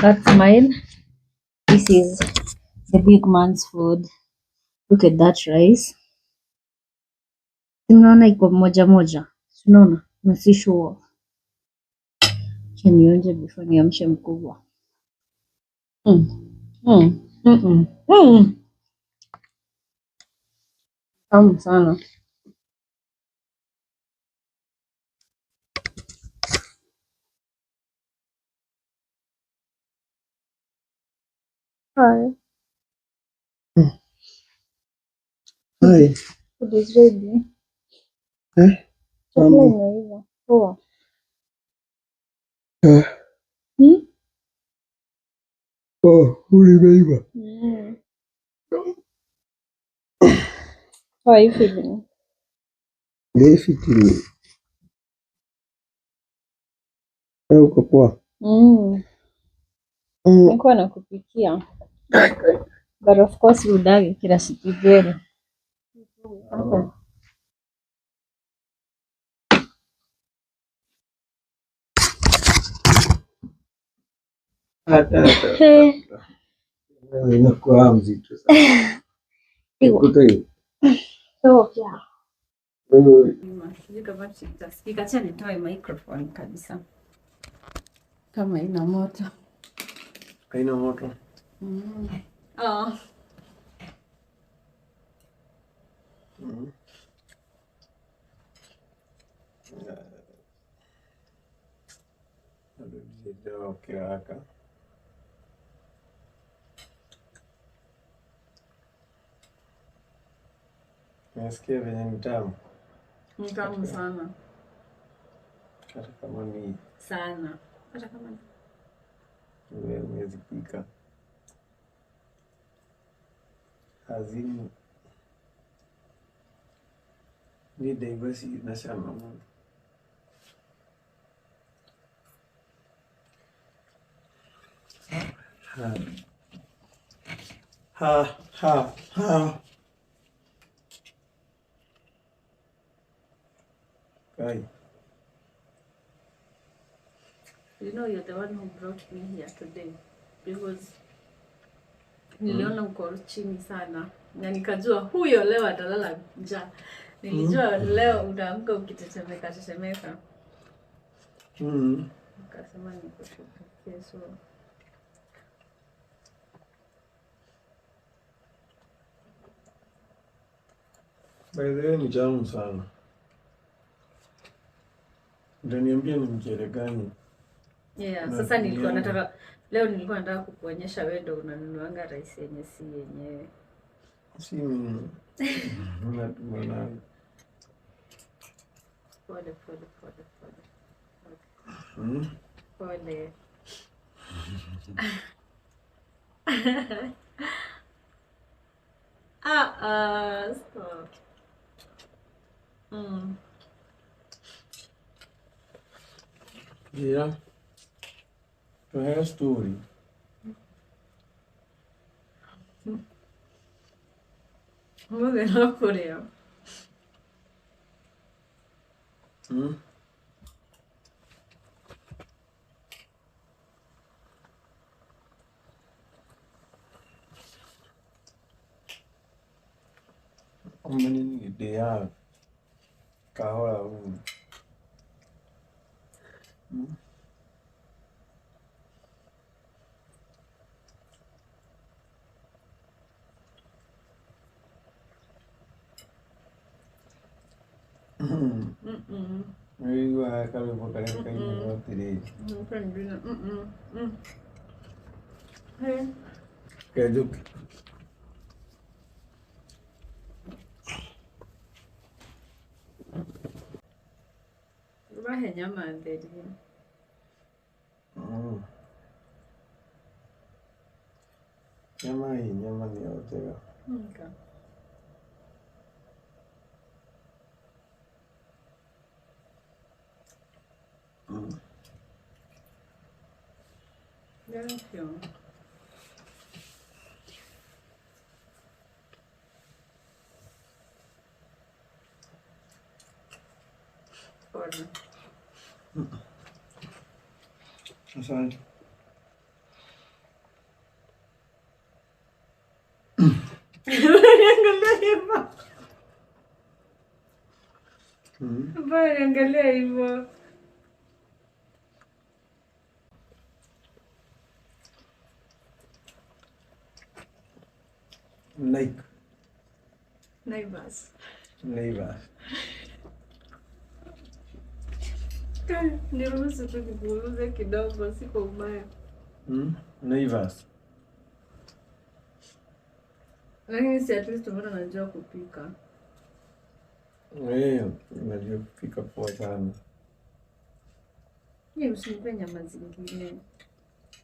That's mine. This is the big man's food. Look at that rice. Unaona iko moja moja. Unaona? Na si sure. Acha nionje before niamshe mkubwa. Tamu sana. Hi. Hi. Food is ready. Chakula Mambo. imeiva. Poa. Umeiva. How are you feeling? Definitely. Uko poa? Nilikuwa nakupikia. But of course udagi kila siku jeri. Hata. Inakuwa mzito sana. Ikuta hiyo. So yeah. Wewe Sijui kama tutasikika. Acha nitoe microphone kabisa. Kama ina moto. haina moto. Oh. Okay, haka. Nasikia venye ni tamu. Ni tamu sana. Hata kama ni Sana. Hata kama ni huwezi pika. Hazimu. Ni basi nashama Mungu. Ha. Kai. You know you're the one who brought me here today because niliona uko chini sana na nikajua huyo leo atalala njaa. Nilijua leo utaamka ukitetemeka. Nikasema nikushughulikie so. By the way, ni tamu sana. Utaniambia ni mchele gani? Yeah, sasa nilikuwa nataka kukuonyesha wewe ndio unanunuanga rice yenye si yenyewe. Si mimi. Mbona Pole. Pole. Stop. Yeah. To her story. Mbona nakulia? Nini idea kahora huu. Wewe kama unakaleka hivi wote. Hey. Kajuk. Bahe nyama ndeli. Nyama ni yote. Okay. Thank you. Asante. Angalia hivyo. Mbona angalia hivyo? Like Naivas. Niruhusu tu nikuulize kidogo, siko ubaya. Naivas. Lakini si at least mbona najua kupika. Najua kupika poa sana. Ni usinipe nyama zingine.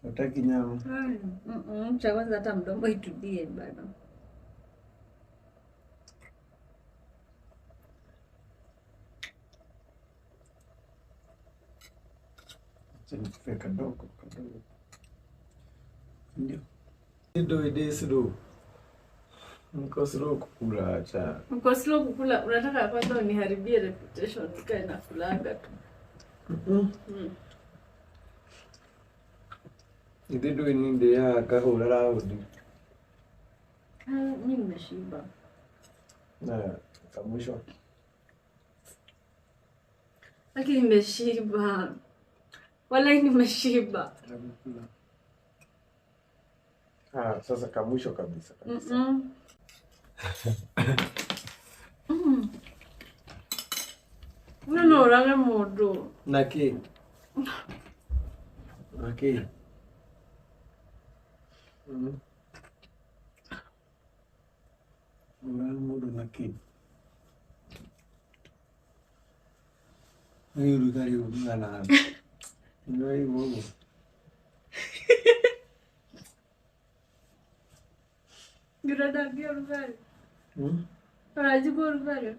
Nataki nyama. Cha kwanza hata mdomo itulie bado. Nikupe kadogo. Ndio. Ndio. Niko slow kukula acha. Uko slow kukula, unataka kwanza uniharibie reputation nikae na kulaga tu. Ndio ninde ya kahora raudi. Mimi nimeshiba. Na kamwisho. Lakini nimeshiba. Wala nimeshiba. Sasa kamwisho kabisa. No, rangi modo. Naki. Rangi modo naki. Hiyo gari unana. Ndio hivyo. Gradagio rugari. Rajibu rugari.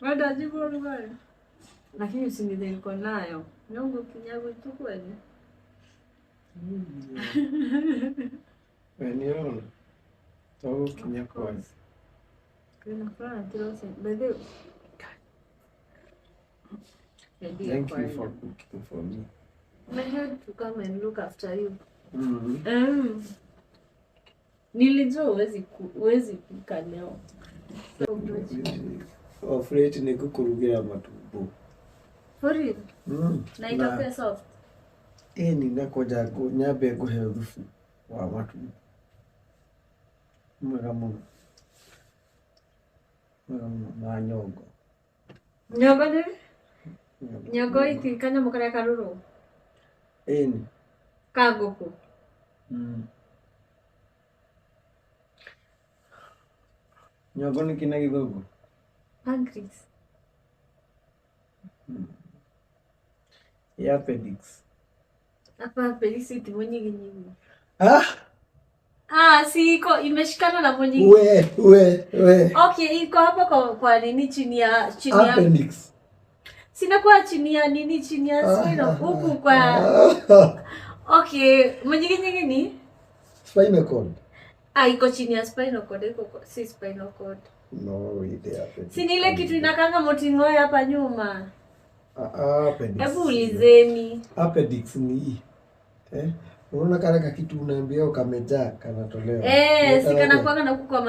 Wadajibu rugari. Lakini usingize niko nayo. Nyongo kinyago tu kweli. Weniona. Tao kinyago. Kuna fana tirosi. Bede. Thank you for cooking for me. I had to come and look after you. Nilijua huwezi kupika leo. Afraid ni kukurugia matumbo. For real? Na itakuwa soft. Ninakoja nyabe kuherufu wa matumbo. Mwangamu. Manyogo. Nyogo ni? Nyogo iti kanya mukara karuru. Kagoko. Nyogo ni kina kidogo. Pancreas. Appendix. Hapa appendix iti mwenye nyingi. Si iko imeshikana na mwenye. We. Okay, iko hapa kwa nini chini ya appendix. Sina kwa chini ya nini chini ya spinal huku kwa. Okay, mwenye ni spinal cord. Iko chini ya spinal cord, iko si spinal cord. No, ile appendix. Si ile kitu inakanga motingoe hapa nyuma. Appendix. Hebu ulizeni. Appendix ni unaona kale kitu unaambia ukamejaa kanatolewa. Si kana kwanga na huko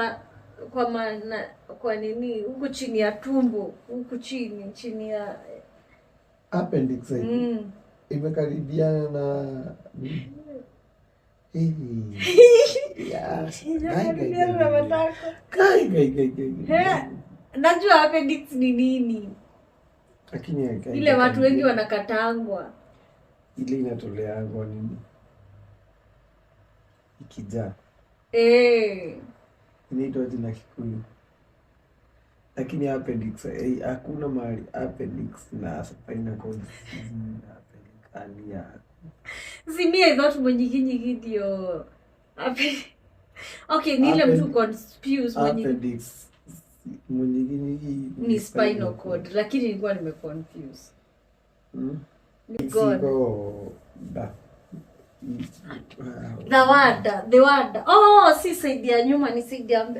kwa nini huko chini ya tumbo, huko chini ya appendix. Imekaribiana na najua appendix ni nini. Lakini ile watu wengi wanakatangwa. Ile inatoleangwa nini? Ikijaa. Inaitwa jina Kikuyu. Lakini appendix hakuna mahali appendix na spinal cord alia. Simie thought mwenye ndio okay, ni ile mtu confuse mwenye appendix mwenye ni spinal cord, lakini nilikuwa nimeconfuse. The word. Si side ya nyuma, ni side ya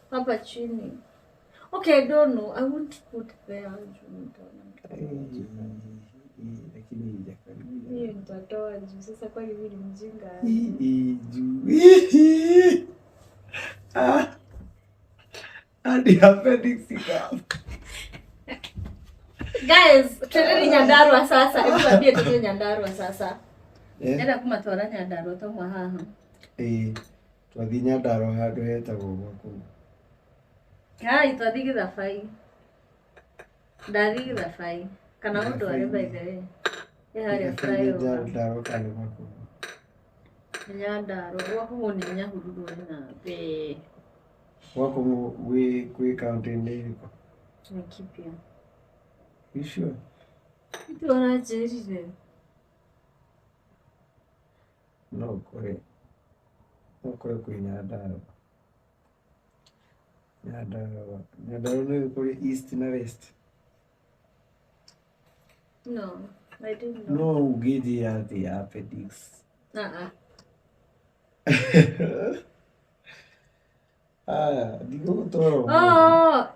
hapa chini. Okay, I don't know. I won't put there. Hiyo nitatoa juu sasa, kwa hivi ni mjinga. Hadi appendix ikawa. Guys, twendeni Nyandarua sasa. Hebu tuambie tuende Nyandarua sasa. Eh? Nenda kumatwara Nyandarua tomwa haha. Twathi Nyandarua handũ hetagwo gwaku. Twathi Gĩthabai. Ndathi Gĩthabai. Kana mũndũ arĩ by the way. Harĩa flyover. Nyandarua kana gwaku. Nyandarua gwaku ni Nyahururu na be. Gwaku gwĩ kaunti-inĩ ĩrĩkũ? Laikipia. You sure? Itu wanajirire. No kwĩ kwĩ Nyandarua. Nyandarua nĩ kũrĩ east na west. No, I didn't know. No ugĩthĩ atĩ appendix. Ndigũgũtwara. Oh,